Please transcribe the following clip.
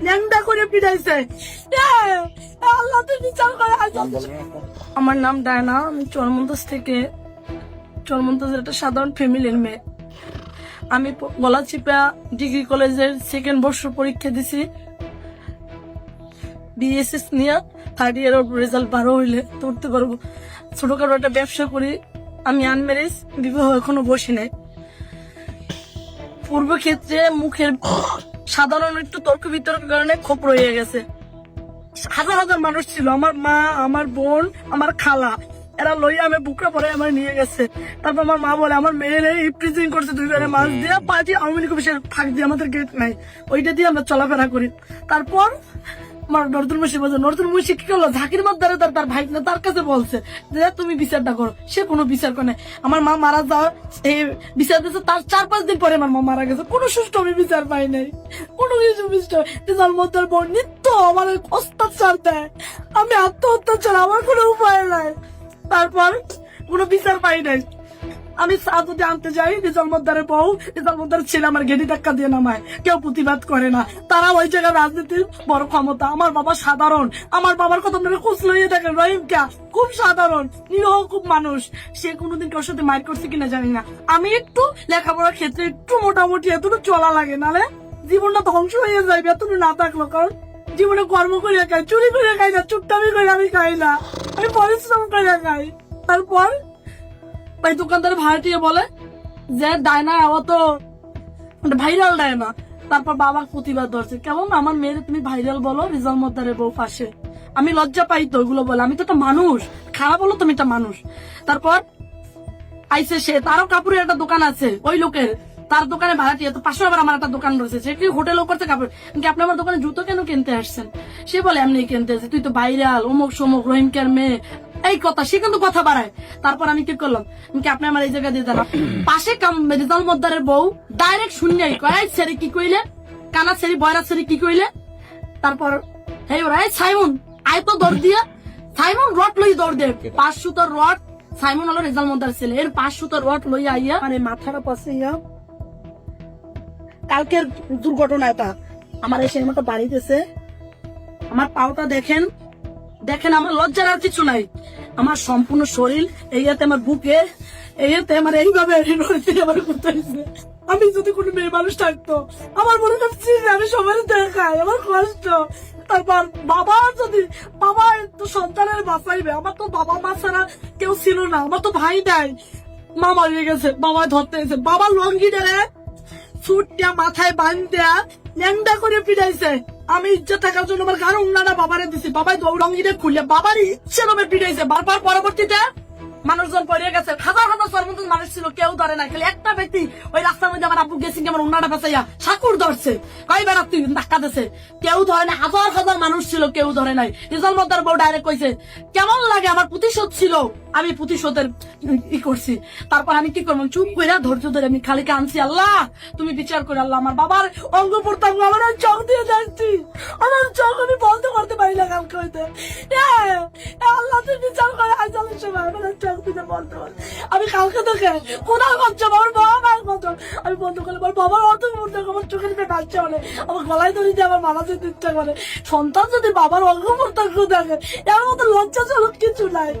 ল্যাংডা করে পিটাইছে। আল্লাহ তুই বিচার করে। আমার নাম ডায়না, আমি চরমন্তাজ থেকে, চরমন্তাজের একটা সাধারণ ফ্যামিলির মেয়ে। আমি গলাচিপা ডিগ্রি কলেজের সেকেন্ড বর্ষ পরীক্ষা দিছি, বিএসএস নিয়ে। থার্ড ইয়ারের রেজাল্ট ভালো হইলে ধরতে পারবো। ছোটখাটো একটা ব্যবসা করি। আমি আনম্যারেজ, বিবাহ এখনো বসি নাই। পূর্ব ক্ষেত্রে মুখের সাধারণ একটু তর্ক বিতর্কের কারণে ক্ষোভ রয়ে গেছে। হাজার হাজার মানুষ ছিল, আমার মা, আমার বোন, আমার খালা, এরা লইয়া আমি বুকরা পরে আমার নিয়ে গেছে। তারপর আমার মা বলে আমার মেয়েরা ইপ্রিজিং করছে 2 বারে মাছ দিয়ে, পার্টি আওয়ামী লীগ অফিসের ফাঁক দিয়ে, আমাদের গেট নাই, ওইটা দিয়ে আমরা চলাফেরা করি। তারপর আমার নর্দুল মুশি বলছে, নর্দুল মুশি কি করলো, ঝাঁকির মধ্যে তার ভাই না তার কাছে বলছে যে তুমি বিচারটা করো। সে কোনো বিচার করে নাই। আমার মা মারা যাওয়া এই বিচার দিচ্ছে, তার 4-5 দিন পরে আমার মা মারা গেছে। কোনো সুষ্ঠু আমি বিচার পাই নাই, কোনো কিছু বিচার। মধ্যে বোন নিত্য আমার অত্যাচার দেয়, আমি আত্মহত্যা ছাড়া আমার কোনো উপায় নাই। তারপর কোনো বিচার পাই নাই। আমি চা যদি আনতে যাই, রেজাল মদ্দারের বউ, রেজাল মদ্দারের ছেলে আমার গেড়ি ধাক্কা দিয়ে নামায়, কেউ প্রতিবাদ করে না। তারা ওই জায়গায় রাজনীতির বড় ক্ষমতা। আমার বাবা সাধারণ, আমার বাবার কথা আপনারা খোঁজ লইয়ে দেখেন। রহিম কে খুব সাধারণ, নিরহ খুব মানুষ। সে কোনোদিন কারোর সাথে মাইর করছে কিনা জানি না। আমি একটু লেখাপড়ার ক্ষেত্রে একটু মোটামুটি এতটুকু চলা লাগে, নালে জীবনটা ধ্বংস হয়ে যাবে এতটুকু না থাকলো। কারণ জীবনে কর্ম করে খাই, চুরি করে খাই না, চুপটামি করে আমি খাই না, আমি পরিশ্রম করে খাই। তারপর ভাই দোকানদার ভাড়াটিয়ে বলে যে ডায়না তো ভাইরাল ডায়না। তারপর বাবা প্রতিবাদ ধরছে, কেমন আমার মেয়ের তুমি ভাইরাল বলো রেজাল মদ্দারের বউ পাশে। আমি লজ্জা পাই তো ওগুলো বলে, আমি তো একটা মানুষ, খারাপ বলো তুমি একটা মানুষ। তারপর আইসে সে, তারও কাপড়ের একটা দোকান আছে ওই লোকের, তার দোকানে ভাড়াটিয়ে, তো পাশে আবার আমার একটা দোকান রয়েছে, সে কি হোটেলও করতে কাপড়। আপনি আমার দোকানে জুতো কেন কিনতে আসছেন? সে বলে এমনি কিনতে আসছে, তুই তো ভাইরাল, অমুক সমুক, রহিমকের মেয়ে, এই কথা। সে কিন্তু কথা বাড়ায়। তারপর আমি কি করলাম, আপনি আমার এই জায়গা দিয়ে দেন। পাশে রেজাল মদ্দারের বউ ডাইরেক্ট শূন্যই কয়, ছেড়ে কি কইলে, কানা ছেড়ি বয়রা ছেড়ি কি কইলে। তারপর এই ওরা সাইমন আয় তো দৌড় দিয়া, সাইমন রড লই দৌড় দে, 5 সুতার রড। সাইমন হলো রেজাল মদ্দার ছেলে, এর 5 সুতার রড লইয়া আইয়া মানে মাথাটা পাশে ইয়া। কালকের দুর্ঘটনা এটা আমার এই সিনেমাটা বাড়িতেছে। আমার পাওটা দেখেন, দেখেন আমার লজ্জার আর কিছু নাই। আমার সম্পূর্ণ শরীর এইয়াতে, আমার বুকে এইয়াতে আমার এইভাবে আমার করতে হয়েছে। আমি যদি কোনো মেয়ে মানুষ থাকতো আমার মনে করছি আমি সবাই দেখাই, আমার কষ্ট। তারপর বাবা যদি, বাবা তো সন্তানের বাঁচাইবে, আমার তো বাবা মা ছাড়া কেউ ছিল না, আমার তো ভাই নাই, মা মারিয়ে গেছে, বাবা ধরতে গেছে। বাবা লঙ্গি দেয় ছুটটা মাথায় বাঁধ দেয়া ল্যাংডা করে পিটাইছে। আমি ইজ্জত থাকার জন্য আমার গান উন্নাটা বাবারে দিছি, বাবাই দৌড়ঙ্গিটা খুলে বাবার ইচ্ছে নামে পিটাইছে। বারবার পরবর্তীতে মানুষজন পড়ে গেছে, হাজার হাজার সর্বন্ত মানুষ ছিল, কেউ ধরে না। খালি একটা ব্যক্তি ওই রাস্তার মধ্যে আমার আব্বু গেছি আমার উন্নাটা বেচাইয়া সাকুর ধরছে, কই বেড়া তুই ধাক্কা দিছে, কেউ ধরে না। হাজার হাজার মানুষ ছিল, কেউ ধরে নাই। রেজাল মদ্দার বউ ডাইরেক্ট কইছে কেমন লাগে, আমার প্রতিশোধ ছিল, আমি প্রতিশোধের ই করছি। তারপর আমি কি করবো, চুপ করে ধৈর্য ধরে আমি খালি কাঁদছি, আল্লাহ তুমি বিচার করে। আল্লাহ আমার বাবার অঙ্গ প্রত্যঙ্গ আমার চোখ দিয়ে যাচ্ছি, আমার চোখ আমি বন্ধ করতে পারি না কালকে হইতে। আল্লাহ তুমি বিচার করে। আইসালের সময় আমার চোখ দিতে বন্ধ করে, আমি কালকে থেকে কোথাও করছো আমার বাবা মতো আমি বন্ধ করলে আমার বাবার অর্থ বন্ধ, আমার চোখের দিকে ডাকছে মানে আমার গলায় ধরে দিয়ে আমার মারা যেতে ইচ্ছা করে। সন্তান যদি বাবার অঙ্গ প্রত্যঙ্গ দেখে এর মতো লজ্জাজনক কিছু নাই।